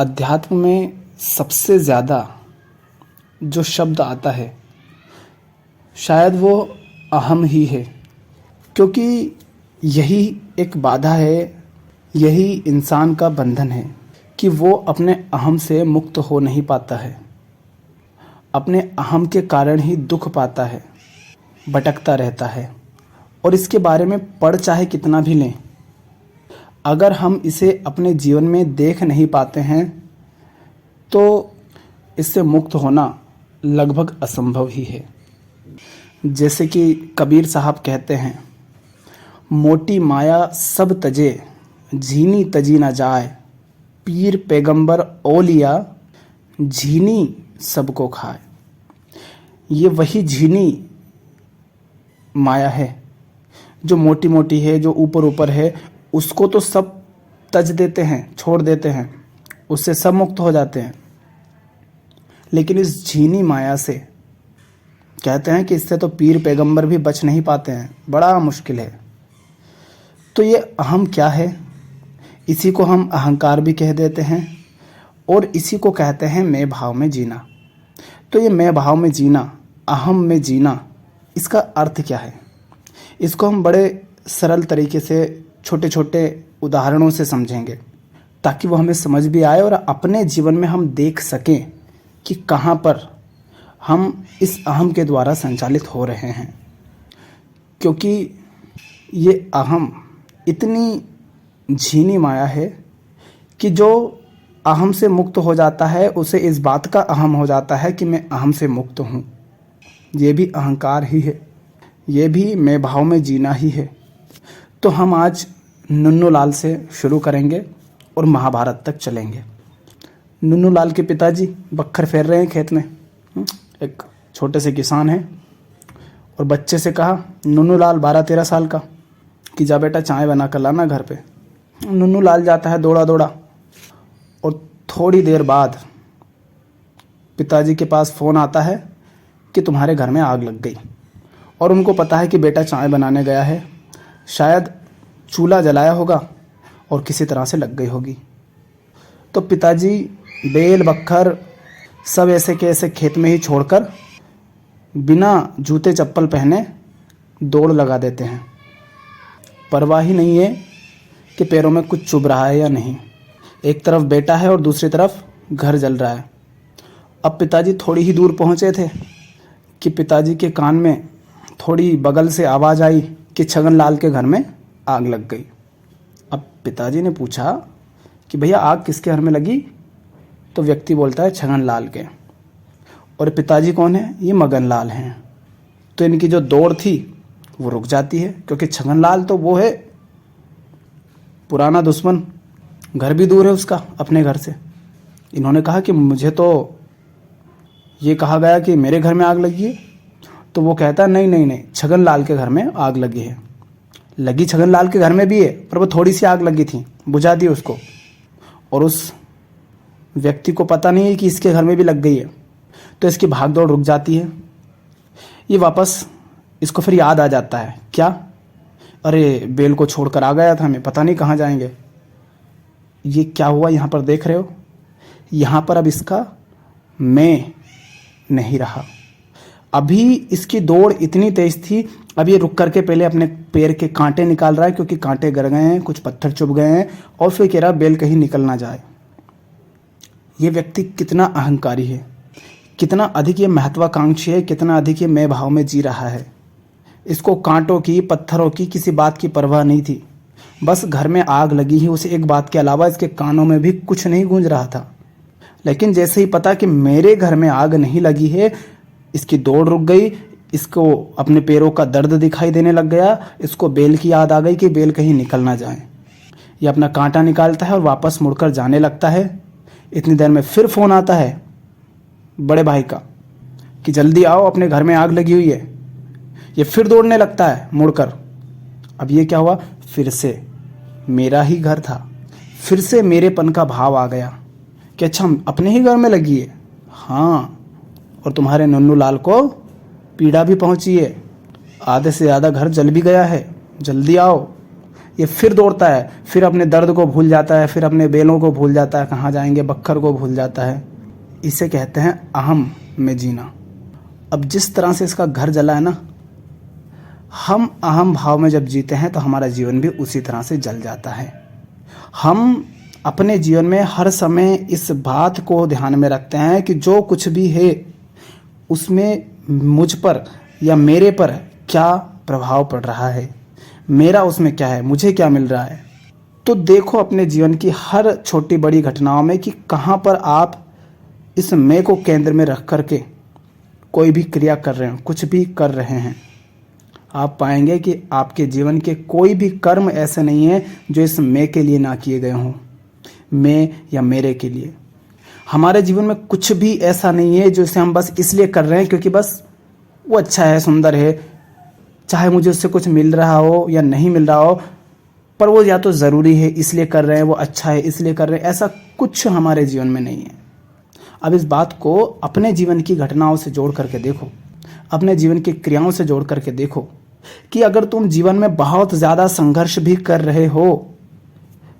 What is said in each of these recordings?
अध्यात्म में सबसे ज़्यादा जो शब्द आता है शायद वो अहम ही है, क्योंकि यही एक बाधा है, यही इंसान का बंधन है कि वो अपने अहम से मुक्त हो नहीं पाता है। अपने अहम के कारण ही दुख पाता है, भटकता रहता है। और इसके बारे में पढ़ चाहे कितना भी लें, अगर हम इसे अपने जीवन में देख नहीं पाते हैं तो इससे मुक्त होना लगभग असंभव ही है। जैसे कि कबीर साहब कहते हैं, मोटी माया सब तजे, झीनी तजी न जाए, पीर पैगंबर ओलिया, झीनी सबको खाए। ये वही झीनी माया है जो मोटी मोटी है, जो ऊपर ऊपर है, उसको तो सब तज देते हैं, छोड़ देते हैं, उससे सब मुक्त हो जाते हैं। लेकिन इस झीनी माया से कहते हैं कि इससे तो पीर पैगंबर भी बच नहीं पाते हैं, बड़ा मुश्किल है। तो ये अहम क्या है? इसी को हम अहंकार भी कह देते हैं और इसी को कहते हैं मैं भाव में जीना। तो ये मैं भाव में जीना, अहम में जीना, इसका अर्थ क्या है? इसको हम बड़े सरल तरीके से छोटे छोटे उदाहरणों से समझेंगे ताकि वो हमें समझ भी आए और अपने जीवन में हम देख सकें कि कहाँ पर हम इस अहम के द्वारा संचालित हो रहे हैं। क्योंकि ये अहम इतनी झीनी माया है कि जो अहम से मुक्त हो जाता है उसे इस बात का अहम हो जाता है कि मैं अहम से मुक्त हूँ। ये भी अहंकार ही है, ये भी मैं भाव में जीना ही है। तो हम आज नन्नू लाल से शुरू करेंगे और महाभारत तक चलेंगे। नन्नू लाल के पिताजी बख्तर फेर रहे हैं खेत में। एक छोटे से किसान हैं और बच्चे से कहा, नन्नू लाल 12-13 साल का, कि जा बेटा चाय बना कर लाना घर पे। नन्नू लाल जाता है दौड़ा दौड़ा और थोड़ी देर बाद पिताजी के पास फ़ोन आता है कि तुम्हारे घर में आग लग गई। और उनको पता है कि बेटा चाय बनाने गया है, शायद चूल्हा जलाया होगा और किसी तरह से लग गई होगी। तो पिताजी बेल बख्तर सब ऐसे के ऐसे खेत में ही छोड़कर बिना जूते चप्पल पहने दौड़ लगा देते हैं। परवाह ही नहीं है कि पैरों में कुछ चुभ रहा है या नहीं। एक तरफ बेटा है और दूसरी तरफ घर जल रहा है। अब पिताजी थोड़ी ही दूर पहुंचे थे कि पिताजी के कान में थोड़ी बगल से आवाज़ आई कि छगन लाल के घर में आग लग गई। अब पिताजी ने पूछा कि भैया आग किसके घर में लगी? तो व्यक्ति बोलता है छगन लाल के। और पिताजी कौन है? ये मगन लाल हैं। तो इनकी जो दौड़ थी वो रुक जाती है, क्योंकि छगन लाल तो वो है पुराना दुश्मन, घर भी दूर है उसका अपने घर से। इन्होंने कहा कि मुझे तो ये कहा गया कि मेरे घर में आग लगी है। तो वो कहता है नहीं नहीं नहीं, छगन लाल के घर में आग लगी है। लगी छगन लाल के घर में भी है, पर वो थोड़ी सी आग लगी थी, बुझा दी उसको। और उस व्यक्ति को पता नहीं है कि इसके घर में भी लग गई है। तो इसकी भाग दौड़ रुक जाती है। ये वापस इसको फिर याद आ जाता है, क्या? अरे बेल को छोड़कर आ गया था मैं, पता नहीं कहाँ जाएंगे। ये क्या हुआ यहाँ पर देख रहे हो? यहाँ पर अब इसका मैं नहीं रहा। अभी इसकी दौड़ इतनी तेज थी, अब ये रुक करके पहले अपने पैर के कांटे निकाल रहा है, क्योंकि कांटे गिर गए हैं, कुछ पत्थर चुभ गए हैं, और फिर कह रहा बेल कहीं निकल ना जाए। ये व्यक्ति कितना अहंकारी है, कितना अधिक ये महत्वाकांक्षी है, कितना अधिक ये मैं भाव में जी रहा है। इसको कांटों की, पत्थरों की किसी बात की परवाह नहीं थी। बस घर में आग लगी ही, उसे एक बात के अलावा इसके कानों में भी कुछ नहीं गूंज रहा था। लेकिन जैसे ही पता कि मेरे घर में आग नहीं लगी है, इसकी दौड़ रुक गई। इसको अपने पैरों का दर्द दिखाई देने लग गया। इसको बेल की याद आ गई कि बेल कहीं निकल ना जाए। ये अपना कांटा निकालता है और वापस मुड़कर जाने लगता है। इतनी देर में फिर फ़ोन आता है बड़े भाई का कि जल्दी आओ, अपने घर में आग लगी हुई है। ये फिर दौड़ने लगता है मुड़कर। अब ये क्या हुआ? फिर से मेरा ही घर था, फिर से मेरेपन का भाव आ गया कि अच्छा अपने ही घर में लगी है। हाँ, और तुम्हारे नन्नू लाल को पीड़ा भी पहुंची है, आधे से ज़्यादा घर जल भी गया है, जल्दी आओ। ये फिर दौड़ता है, फिर अपने दर्द को भूल जाता है, फिर अपने बेलों को भूल जाता है, कहाँ जाएंगे बक्खर को भूल जाता है। इसे कहते हैं अहम में जीना। अब जिस तरह से इसका घर जला है ना, हम अहम भाव में जब जीते हैं तो हमारा जीवन भी उसी तरह से जल जाता है। हम अपने जीवन में हर समय इस बात को ध्यान में रखते हैं कि जो कुछ भी है उसमें मुझ पर या मेरे पर क्या प्रभाव पड़ रहा है, मेरा उसमें क्या है, मुझे क्या मिल रहा है। तो देखो अपने जीवन की हर छोटी बड़ी घटनाओं में कि कहाँ पर आप इस मैं को केंद्र में रख करके कोई भी क्रिया कर रहे हो, कुछ भी कर रहे हैं। आप पाएंगे कि आपके जीवन के कोई भी कर्म ऐसे नहीं है जो इस मैं के लिए ना किए गए हों, मैं या मेरे के लिए। हमारे जीवन में कुछ भी ऐसा नहीं है जो इसे हम बस इसलिए कर रहे हैं क्योंकि बस वो अच्छा है, सुंदर है, चाहे मुझे उससे कुछ मिल रहा हो या नहीं मिल रहा हो, पर वो या तो ज़रूरी है इसलिए कर रहे हैं, वो अच्छा है इसलिए कर रहे हैं। ऐसा कुछ हमारे जीवन में नहीं है। अब इस बात को अपने जीवन की घटनाओं से जोड़ करके देखो, अपने जीवन की क्रियाओं से जोड़ करके देखो कि अगर तुम जीवन में बहुत ज़्यादा संघर्ष भी कर रहे हो,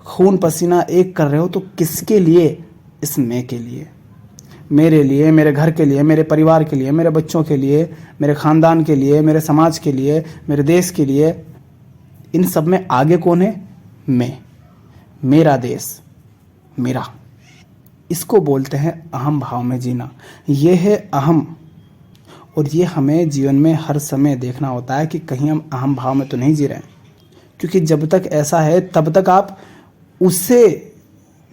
खून पसीना एक कर रहे हो, तो किसके लिए? इस मैं के लिए, मेरे लिए, मेरे घर के लिए, मेरे परिवार के लिए, मेरे बच्चों के लिए, मेरे ख़ानदान के लिए, मेरे समाज के लिए, मेरे देश के लिए। इन सब में आगे कौन है? मैं, मेरा देश, मेरा। इसको बोलते हैं अहम भाव में जीना। ये है अहम, और ये हमें जीवन में हर समय देखना होता है कि कहीं हम अहम भाव में तो नहीं जी रहे हैं, क्योंकि जब तक ऐसा है तब तक आप उससे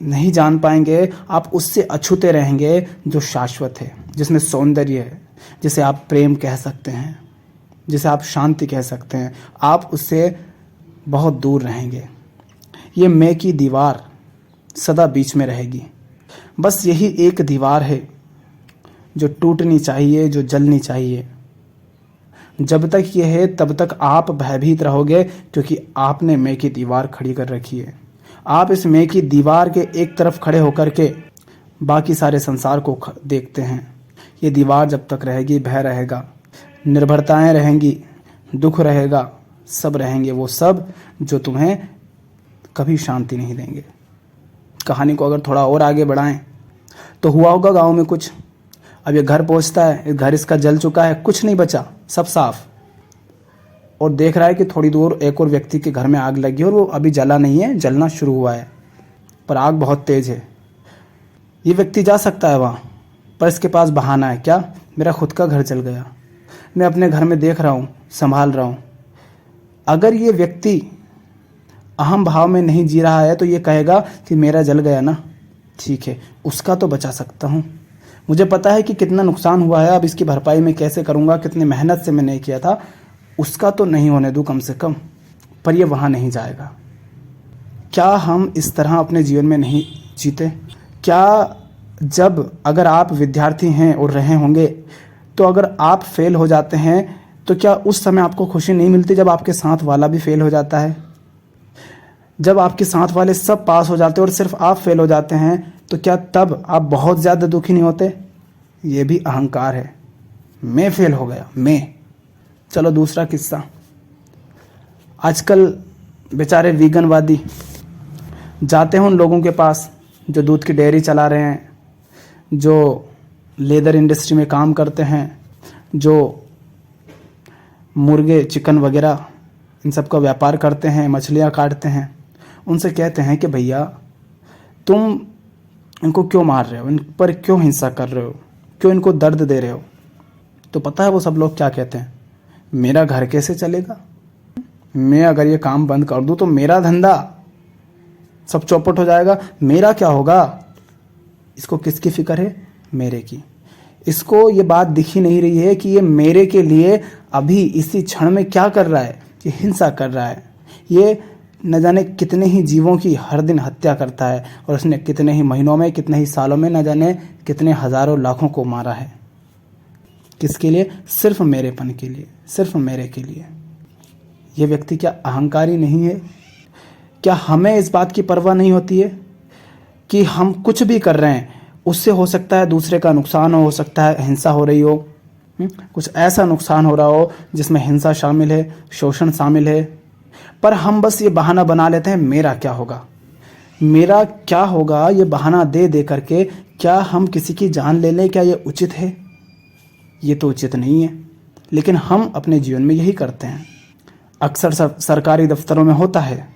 नहीं जान पाएंगे, आप उससे अछूते रहेंगे जो शाश्वत है, जिसमें सौंदर्य है, जिसे आप प्रेम कह सकते हैं, जिसे आप शांति कह सकते हैं। आप उससे बहुत दूर रहेंगे। ये मैं की दीवार सदा बीच में रहेगी। बस यही एक दीवार है जो टूटनी चाहिए, जो जलनी चाहिए। जब तक ये है तब तक आप भयभीत रहोगे, क्योंकि आपने मैं की दीवार खड़ी कर रखी है। आप इस मैं की दीवार के एक तरफ खड़े होकर के बाकी सारे संसार को देखते हैं। ये दीवार जब तक रहेगी, भय रहेगा, निर्भरताएं रहेंगी, दुख रहेगा, सब रहेंगे, वो सब जो तुम्हें कभी शांति नहीं देंगे। कहानी को अगर थोड़ा और आगे बढ़ाएं तो हुआ होगा गांव में कुछ। अब ये घर पहुंचता है, घर इसका जल चुका है, कुछ नहीं बचा, सब साफ, और देख रहा है कि थोड़ी दूर एक और व्यक्ति के घर में आग लगी और वो अभी जला नहीं है, जलना शुरू हुआ है, पर आग बहुत तेज है। ये व्यक्ति जा सकता है वहाँ, पर इसके पास बहाना है, क्या? मेरा खुद का घर जल गया, मैं अपने घर में देख रहा हूँ, संभाल रहा हूँ। अगर ये व्यक्ति अहम भाव में नहीं जी रहा है तो ये कहेगा कि मेरा जल गया ना, ठीक है, उसका तो बचा सकता हूँ, मुझे पता है कि कितना नुकसान हुआ है, अब इसकी भरपाई मैं कैसे करूँगा, कितनी मेहनत से मैंने किया था, उसका तो नहीं होने दूँ कम से कम। पर ये वहाँ नहीं जाएगा। क्या हम इस तरह अपने जीवन में नहीं जीते? क्या जब अगर आप विद्यार्थी हैं और रहे होंगे, तो अगर आप फेल हो जाते हैं तो क्या उस समय आपको खुशी नहीं मिलती जब आपके साथ वाला भी फेल हो जाता है? जब आपके साथ वाले सब पास हो जाते हैं और सिर्फ आप फेल हो जाते हैं, तो क्या तब आप बहुत ज़्यादा दुखी नहीं होते? ये भी अहंकार है, मैं फेल हो गया, मैं। चलो दूसरा किस्सा। आजकल बेचारे वीगनवादी जाते हैं उन लोगों के पास जो दूध की डेयरी चला रहे हैं, जो लेदर इंडस्ट्री में काम करते हैं, जो मुर्गे चिकन वगैरह इन सब का व्यापार करते हैं, मछलियाँ काटते हैं। उनसे कहते हैं कि भैया तुम इनको क्यों मार रहे हो, इन पर क्यों हिंसा कर रहे हो, क्यों इनको दर्द दे रहे हो? तो पता है वो सब लोग क्या कहते हैं? मेरा घर कैसे चलेगा, मैं अगर ये काम बंद कर दूं तो मेरा धंधा सब चौपट हो जाएगा, मेरा क्या होगा? इसको किसकी फिक्र है? मेरे की। इसको ये बात दिख ही नहीं रही है कि ये मेरे के लिए अभी इसी क्षण में क्या कर रहा है, ये हिंसा कर रहा है। ये न जाने कितने ही जीवों की हर दिन हत्या करता है, और उसने कितने ही महीनों में, कितने ही सालों में, न जाने कितने हजारों लाखों को मारा है। किसके लिए? सिर्फ मेरेपन के लिए, सिर्फ मेरे के लिए। ये व्यक्ति क्या अहंकारी नहीं है? क्या हमें इस बात की परवाह नहीं होती है कि हम कुछ भी कर रहे हैं, उससे हो सकता है दूसरे का नुकसान हो सकता है हिंसा हो रही हो, कुछ ऐसा नुकसान हो रहा हो जिसमें हिंसा शामिल है, शोषण शामिल है, पर हम बस ये बहाना बना लेते हैं, मेरा क्या होगा, मेरा क्या होगा, ये बहाना दे दे करके क्या हम किसी की जान ले लें? क्या ये उचित है? ये तो उचित नहीं है, लेकिन हम अपने जीवन में यही करते हैं। अक्सर सरकारी दफ्तरों में होता है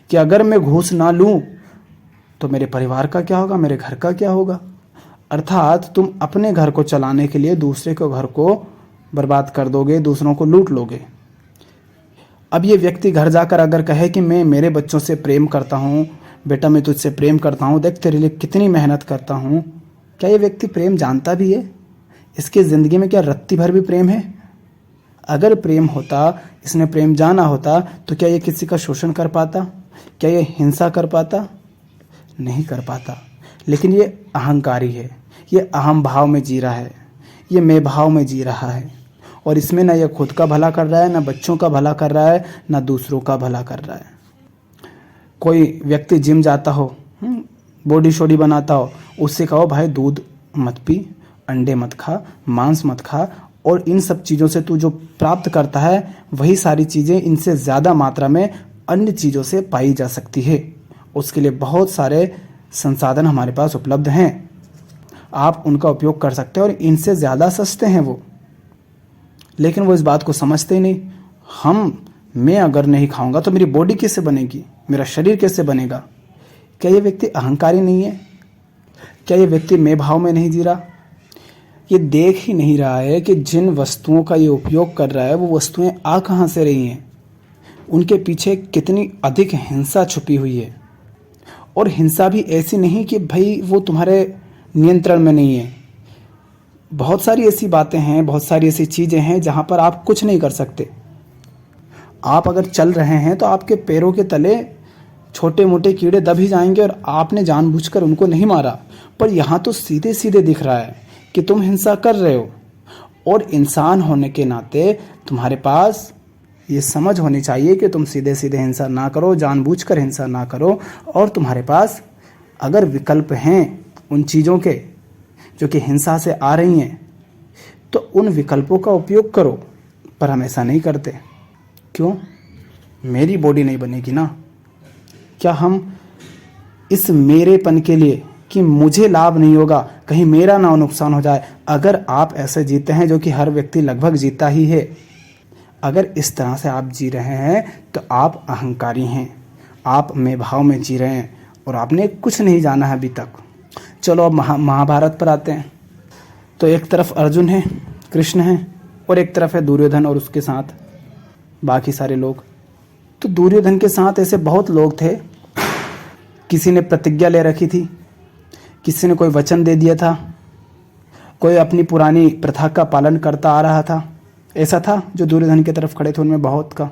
कि अगर मैं घूस ना लूं तो मेरे परिवार का क्या होगा, मेरे घर का क्या होगा। अर्थात तुम अपने घर को चलाने के लिए दूसरे के घर को बर्बाद कर दोगे, दूसरों को लूट लोगे। अब ये व्यक्ति घर जाकर अगर कहे कि मैं मेरे बच्चों से प्रेम करता हूँ, बेटा मैं तुझसे प्रेम करता हूँ, देख तेरे लिए कितनी मेहनत करता हूँ, क्या ये व्यक्ति प्रेम जानता भी है? इसकी ज़िंदगी में क्या रत्ती भर भी प्रेम है? अगर प्रेम होता, इसने प्रेम जाना होता, तो क्या ये किसी का शोषण कर पाता? क्या ये हिंसा कर पाता? नहीं कर पाता। लेकिन ये अहंकारी है, ये अहम भाव में जी रहा है, ये मैं भाव में जी रहा है, और इसमें ना ये खुद का भला कर रहा है, ना बच्चों का भला कर रहा है, ना दूसरों का भला कर रहा है। कोई व्यक्ति जिम जाता हो, बॉडी शॉडी बनाता हो, उससे कहो भाई दूध मत पी, अंडे मत खा, मांस मत खा, और इन सब चीज़ों से तू जो प्राप्त करता है वही सारी चीज़ें इनसे ज़्यादा मात्रा में अन्य चीज़ों से पाई जा सकती है। उसके लिए बहुत सारे संसाधन हमारे पास उपलब्ध हैं, आप उनका उपयोग कर सकते हैं, और इनसे ज़्यादा सस्ते हैं वो। लेकिन वो इस बात को समझते ही नहीं। मैं अगर नहीं खाऊंगा तो मेरी बॉडी कैसे बनेगी, मेरा शरीर कैसे बनेगा? क्या ये व्यक्ति अहंकारी नहीं है? क्या ये व्यक्ति मैं भाव में नहीं जी रहा? ये देख ही नहीं रहा है कि जिन वस्तुओं का ये उपयोग कर रहा है वो वस्तुएं आ कहाँ से रही हैं, उनके पीछे कितनी अधिक हिंसा छुपी हुई है। और हिंसा भी ऐसी नहीं कि भाई वो तुम्हारे नियंत्रण में नहीं है। बहुत सारी ऐसी बातें हैं, बहुत सारी ऐसी चीज़ें हैं जहाँ पर आप कुछ नहीं कर सकते। आप अगर चल रहे हैं तो आपके पैरों के तले छोटे मोटे कीड़े दब ही जाएंगे, और आपने जानबूझकर उनको नहीं मारा। पर यहाँ तो सीधे सीधे दिख रहा है कि तुम हिंसा कर रहे हो, और इंसान होने के नाते तुम्हारे पास ये समझ होनी चाहिए कि तुम सीधे सीधे हिंसा ना करो, जानबूझकर हिंसा ना करो, और तुम्हारे पास अगर विकल्प हैं उन चीज़ों के जो कि हिंसा से आ रही हैं, तो उन विकल्पों का उपयोग करो। पर हम ऐसा नहीं करते। क्यों? मेरी बॉडी नहीं बनेगी ना। क्या हम इस मेरेपन के लिए कि मुझे लाभ नहीं होगा, कहीं मेरा ना नुकसान हो जाए, अगर आप ऐसे जीते हैं, जो कि हर व्यक्ति लगभग जीता ही है, अगर इस तरह से आप जी रहे हैं तो आप अहंकारी हैं, आप मैं भाव में जी रहे हैं, और आपने कुछ नहीं जाना है अभी तक। चलो अब महाभारत पर आते हैं। तो एक तरफ अर्जुन है, कृष्ण है, और एक तरफ है दुर्योधन और उसके साथ बाकी सारे लोग। तो दुर्योधन के साथ ऐसे बहुत लोग थे। किसी ने प्रतिज्ञा ले रखी थी, किसी ने कोई वचन दे दिया था, कोई अपनी पुरानी प्रथा का पालन करता आ रहा था। ऐसा था जो दुर्योधन की तरफ खड़े थे उनमें बहुत का,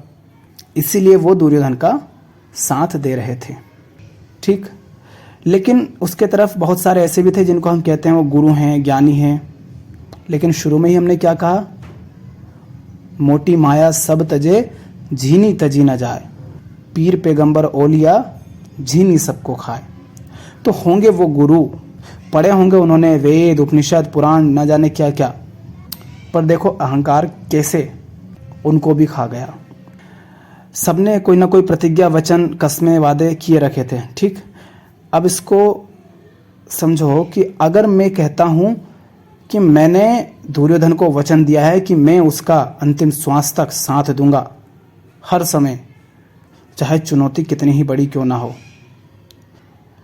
इसीलिए वो दुर्योधन का साथ दे रहे थे। ठीक, लेकिन उसके तरफ बहुत सारे ऐसे भी थे जिनको हम कहते हैं वो गुरु हैं, ज्ञानी हैं। लेकिन शुरू में ही हमने क्या कहा? मोटी माया सब तजे, झीनी तजी न जाए, पीर पैगंबर ओलिया, झीनी सबको खाए। तो होंगे वो गुरु, पढ़े होंगे उन्होंने वेद, उपनिषद, पुराण, न जाने क्या क्या, पर देखो अहंकार कैसे उनको भी खा गया। सबने कोई ना कोई प्रतिज्ञा, वचन, कस्में, वादे किए रखे थे। ठीक, अब इसको समझो कि अगर मैं कहता हूं कि मैंने दुर्योधन को वचन दिया है कि मैं उसका अंतिम श्वास तक साथ दूंगा हर समय, चाहे चुनौती कितनी ही बड़ी क्यों ना हो।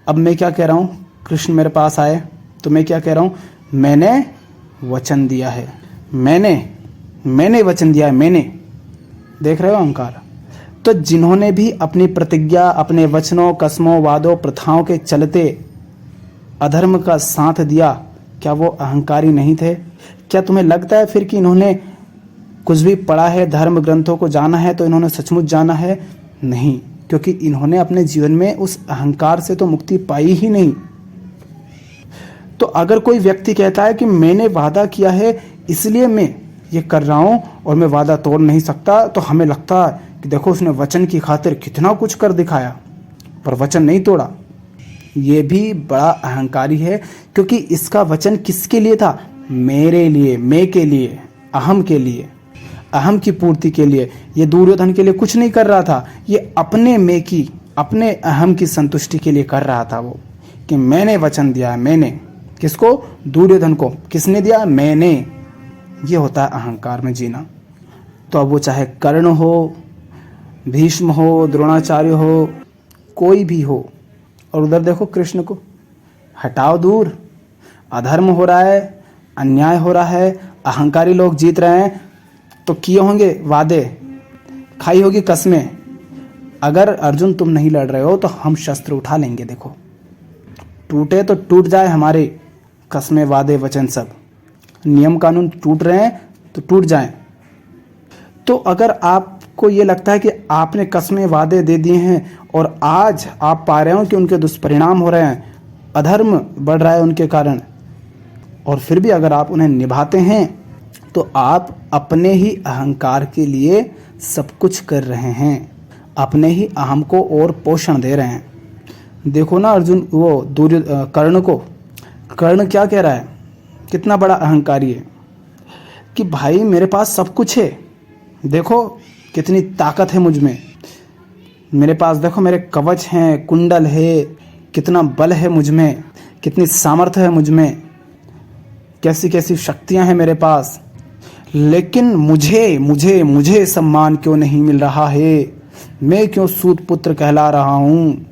अब मैं क्या कह रहा हूं? कृष्ण मेरे पास आए तो मैं क्या कह रहा हूं? मैंने वचन दिया है, मैंने वचन दिया है, मैंने। देख रहे हो अहंकार? तो जिन्होंने भी अपनी प्रतिज्ञा, अपने वचनों, कस्मों, वादों, प्रथाओं के चलते अधर्म का साथ दिया, क्या वो अहंकारी नहीं थे? क्या तुम्हें लगता है फिर कि इन्होंने कुछ भी पढ़ा है, धर्म ग्रंथों को जाना है तो इन्होंने सचमुच जाना है? नहीं, क्योंकि इन्होंने अपने जीवन में उस अहंकार से तो मुक्ति पाई ही नहीं। तो अगर कोई व्यक्ति कहता है कि मैंने वादा किया है इसलिए मैं ये कर रहा हूं और मैं वादा तोड़ नहीं सकता, तो हमें लगता है कि देखो उसने वचन की खातिर कितना कुछ कर दिखाया पर वचन नहीं तोड़ा। ये भी बड़ा अहंकारी है, क्योंकि इसका वचन किसके लिए था? मेरे लिए, मैं के लिए, अहम के लिए। अहम की पूर्ति के लिए, ये दुर्योधन के लिए कुछ नहीं कर रहा था, ये अपने में की, अपने अहम की संतुष्टि के लिए कर रहा था वो, कि मैंने वचन दिया है। मैंने किसको? दुर्योधन को। किसने दिया? मैंने। ये होता है अहंकार में जीना। तो अब वो चाहे कर्ण हो, भीष्म हो, द्रोणाचार्य हो, कोई भी हो। और उधर देखो कृष्ण को, हटाओ दूर। अधर्म हो रहा है, अन्याय हो रहा है, अहंकारी लोग जीत रहे हैं, तो किए होंगे वादे, खाई होगी कसमें। अगर अर्जुन तुम नहीं लड़ रहे हो तो हम शस्त्र उठा लेंगे। देखो, टूटे तो टूट जाए हमारे कसमें, वादे, वचन सब। नियम कानून टूट रहे हैं तो टूट जाएं। तो अगर आपको ये लगता है कि आपने कसमें, वादे दे दिए हैं और आज आप पा रहे हो कि उनके दुष्परिणाम हो रहे हैं, अधर्म बढ़ रहा है उनके कारण, और फिर भी अगर आप उन्हें निभाते हैं तो आप अपने ही अहंकार के लिए सब कुछ कर रहे हैं, अपने ही अहम को और पोषण दे रहे हैं। देखो ना अर्जुन, वो कर्ण को, कर्ण क्या कह रहा है, कितना बड़ा अहंकारी है कि भाई मेरे पास सब कुछ है, देखो कितनी ताकत है मुझ में, मेरे पास देखो मेरे कवच हैं, कुंडल है, कितना बल है मुझ में, कितनी सामर्थ्य है मुझ में, कैसी कैसी शक्तियां हैं मेरे पास, लेकिन मुझे मुझे मुझे सम्मान क्यों नहीं मिल रहा है? मैं क्यों सूत पुत्र कहला रहा हूँ?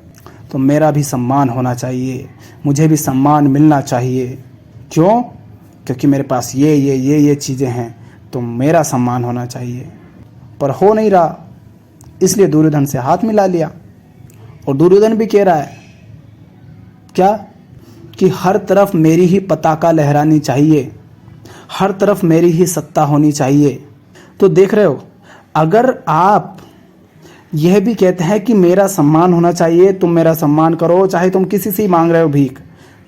तो मेरा भी सम्मान होना चाहिए, मुझे भी सम्मान मिलना चाहिए। क्यों? क्योंकि मेरे पास ये चीज़ें हैं, तो मेरा सम्मान होना चाहिए। पर हो नहीं रहा, इसलिए दुर्योधन से हाथ मिला लिया। और दुर्योधन भी कह रहा है क्या? कि हर तरफ मेरी ही पताका लहरानी चाहिए, हर तरफ मेरी ही सत्ता होनी चाहिए। तो देख रहे हो, अगर आप यह भी कहते हैं कि मेरा सम्मान होना चाहिए, तुम मेरा सम्मान करो, चाहे तुम किसी से ही मांग रहे हो भीख,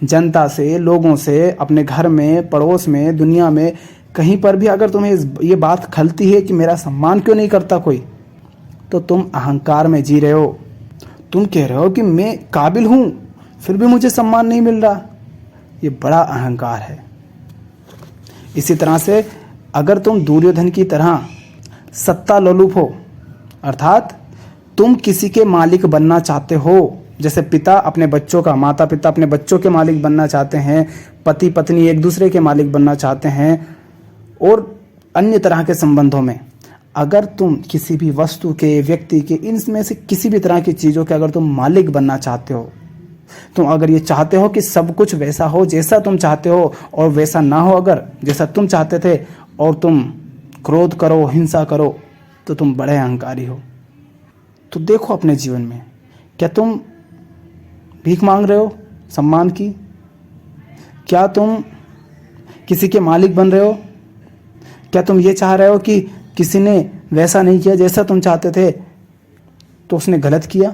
जनता से, लोगों से, अपने घर में, पड़ोस में, दुनिया में, कहीं पर भी अगर तुम्हें ये बात खलती है कि मेरा सम्मान क्यों नहीं करता कोई, तो तुम अहंकार में जी रहे हो। तुम कह रहे हो कि मैं काबिल हूँ, फिर भी मुझे सम्मान नहीं मिल रहा। ये बड़ा अहंकार है। इसी तरह से अगर तुम दुर्योधन की तरह सत्ता लोलुप हो, अर्थात तुम किसी के मालिक बनना चाहते हो, जैसे पिता अपने बच्चों का, माता पिता अपने बच्चों के मालिक बनना चाहते हैं, पति पत्नी एक दूसरे के मालिक बनना चाहते हैं, और अन्य तरह के संबंधों में अगर तुम किसी भी वस्तु के, व्यक्ति के, इनमें से किसी भी तरह की चीज़ों के अगर तुम मालिक बनना चाहते हो, तुम अगर ये चाहते हो कि सब कुछ वैसा हो जैसा तुम चाहते हो, और वैसा ना हो अगर जैसा तुम चाहते थे, और तुम क्रोध करो, हिंसा करो, तो तुम बड़े अहंकारी हो। तो देखो अपने जीवन में, क्या तुम भीख मांग रहे हो सम्मान की? क्या तुम किसी के मालिक बन रहे हो? क्या तुम ये चाह रहे हो कि किसी ने वैसा नहीं किया जैसा तुम चाहते थे तो उसने गलत किया?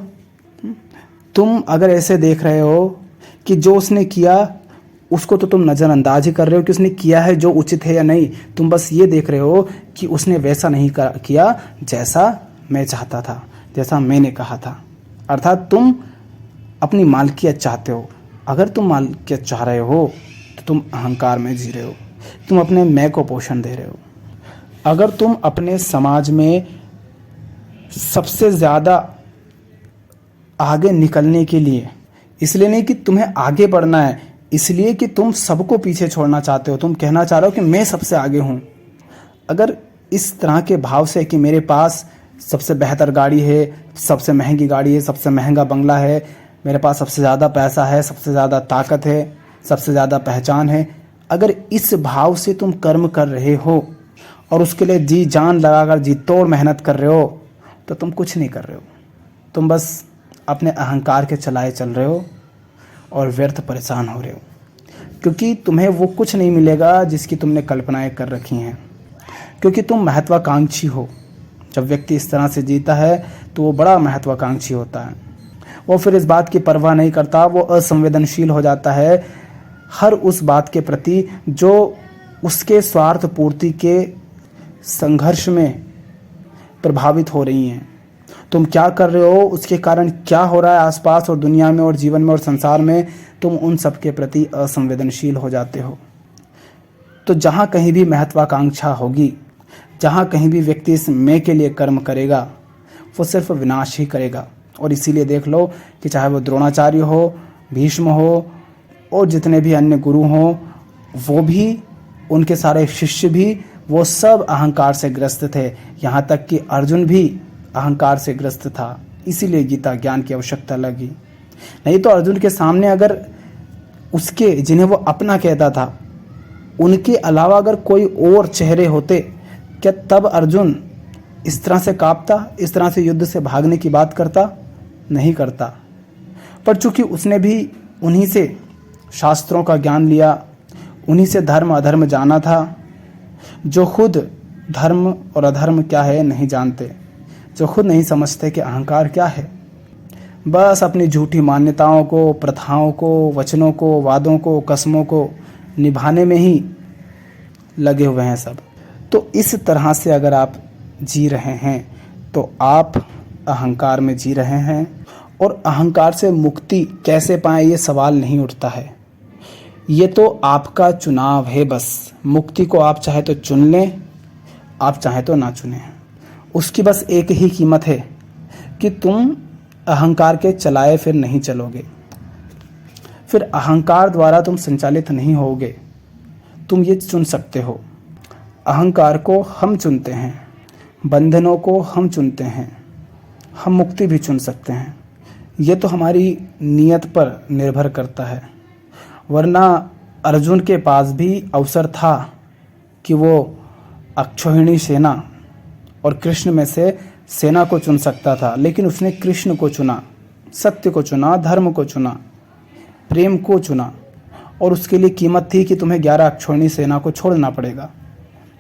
तुम अगर ऐसे देख रहे हो कि जो उसने किया उसको तो तुम नज़रअंदाज ही कर रहे हो कि उसने किया है जो उचित है या नहीं, तुम बस ये देख रहे हो कि उसने वैसा नहीं किया जैसा मैं चाहता था, जैसा मैंने कहा था। अर्थात तुम अपनी मालकियत चाहते हो। अगर तुम मालकियत चाह रहे हो तो तुम अहंकार में जी रहे हो, तुम अपने मैं को पोषण दे रहे हो। अगर तुम अपने समाज में सबसे ज़्यादा आगे निकलने के लिए, इसलिए नहीं कि तुम्हें आगे बढ़ना है, इसलिए कि तुम सबको पीछे छोड़ना चाहते हो, तुम कहना चाह रहे हो कि मैं सबसे आगे हूँ, अगर इस तरह के भाव से कि मेरे पास सबसे बेहतर गाड़ी है, सबसे महंगी गाड़ी है, सबसे महंगा बंगला है, मेरे पास सबसे ज़्यादा पैसा है, सबसे ज़्यादा ताकत है, सबसे ज़्यादा पहचान है, अगर इस भाव से तुम कर्म कर रहे हो और उसके लिए जी जान लगाकर जी तोड़ मेहनत कर रहे हो, तो तुम कुछ नहीं कर रहे हो। तुम बस अपने अहंकार के चलाए चल रहे हो और व्यर्थ परेशान हो रहे हो, क्योंकि तुम्हें वो कुछ नहीं मिलेगा जिसकी तुमने कल्पनाएं कर रखी हैं, क्योंकि तुम महत्वाकांक्षी हो। जब व्यक्ति इस तरह से जीता है तो वो बड़ा महत्वाकांक्षी होता है, वो फिर इस बात की परवाह नहीं करता, वो असंवेदनशील हो जाता है हर उस बात के प्रति जो उसके स्वार्थ पूर्ति के संघर्ष में प्रभावित हो रही हैं। तुम क्या कर रहे हो, उसके कारण क्या हो रहा है आसपास और दुनिया में और जीवन में और संसार में, तुम उन सब के प्रति असंवेदनशील हो जाते हो। तो जहाँ कहीं भी महत्वाकांक्षा होगी, जहाँ कहीं भी व्यक्ति इस मैं के लिए कर्म करेगा वो सिर्फ विनाश ही करेगा। और इसीलिए देख लो कि चाहे वो द्रोणाचार्य हो, भीष्म हो और जितने भी अन्य गुरु हों, वो भी, उनके सारे शिष्य भी, वो सब अहंकार से ग्रस्त थे। यहाँ तक कि अर्जुन भी अहंकार से ग्रस्त था, इसीलिए गीता ज्ञान की आवश्यकता लगी। नहीं तो अर्जुन के सामने अगर उसके, जिन्हें वो अपना कहता था, उनके अलावा अगर कोई और चेहरे होते, क्या तब अर्जुन इस तरह से कांपता, इस तरह से युद्ध से भागने की बात करता? नहीं करता। पर चूंकि उसने भी उन्हीं से शास्त्रों का ज्ञान लिया, उन्हीं से धर्म अधर्म जाना था, जो खुद धर्म और अधर्म क्या है नहीं जानते, जो खुद नहीं समझते कि अहंकार क्या है, बस अपनी झूठी मान्यताओं को, प्रथाओं को, वचनों को, वादों को, कसमों को निभाने में ही लगे हुए हैं सब। तो इस तरह से अगर आप जी रहे हैं तो आप अहंकार में जी रहे हैं। और अहंकार से मुक्ति कैसे पाएं ये सवाल नहीं उठता है, ये तो आपका चुनाव है। बस मुक्ति को आप चाहे तो चुन लें, आप चाहे तो ना चुनें। उसकी बस एक ही कीमत है कि तुम अहंकार के चलाए फिर नहीं चलोगे, फिर अहंकार द्वारा तुम संचालित नहीं होगे। तुम ये चुन सकते हो, अहंकार को हम चुनते हैं, बंधनों को हम चुनते हैं, हम मुक्ति भी चुन सकते हैं। ये तो हमारी नीयत पर निर्भर करता है। वरना अर्जुन के पास भी अवसर था कि वो अक्षौहिणी सेना और कृष्ण में से सेना को चुन सकता था, लेकिन उसने कृष्ण को चुना, सत्य को चुना, धर्म को चुना, प्रेम को चुना। और उसके लिए कीमत थी कि तुम्हें 11 अक्षौहिणी सेना को छोड़ना पड़ेगा,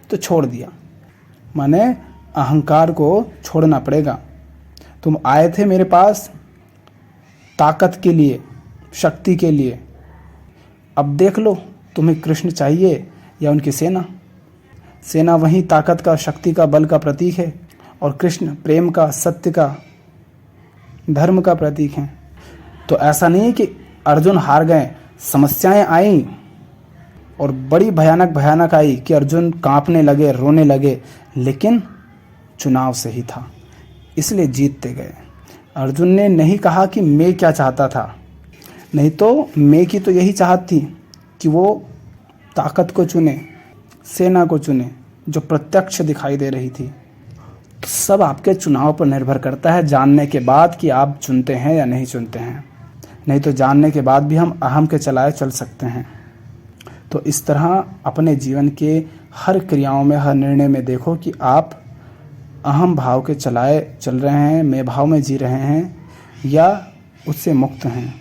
तो छोड़ दिया। माने अहंकार को छोड़ना पड़ेगा। तुम आए थे मेरे पास ताकत के लिए, शक्ति के लिए, अब देख लो तुम्हें कृष्ण चाहिए या उनकी सेना। सेना वही ताकत का, शक्ति का, बल का प्रतीक है, और कृष्ण प्रेम का, सत्य का, धर्म का प्रतीक है। तो ऐसा नहीं कि अर्जुन हार गए, समस्याएं आई और बड़ी भयानक भयानक आई कि अर्जुन कांपने लगे, रोने लगे, लेकिन चुनाव सही था, इसलिए जीतते गए। अर्जुन ने नहीं कहा कि मैं क्या चाहता था, नहीं तो मैं की तो यही चाहत थी कि वो ताकत को चुने, सेना को चुने जो प्रत्यक्ष दिखाई दे रही थी। तो सब आपके चुनाव पर निर्भर करता है, जानने के बाद कि आप चुनते हैं या नहीं चुनते हैं। नहीं तो जानने के बाद भी हम अहम के चलाए चल सकते हैं। तो इस तरह अपने जीवन के हर क्रियाओं में, हर निर्णय में देखो कि आप अहम भाव के चलाए चल रहे हैं, मैं भाव में जी रहे हैं या उससे मुक्त हैं।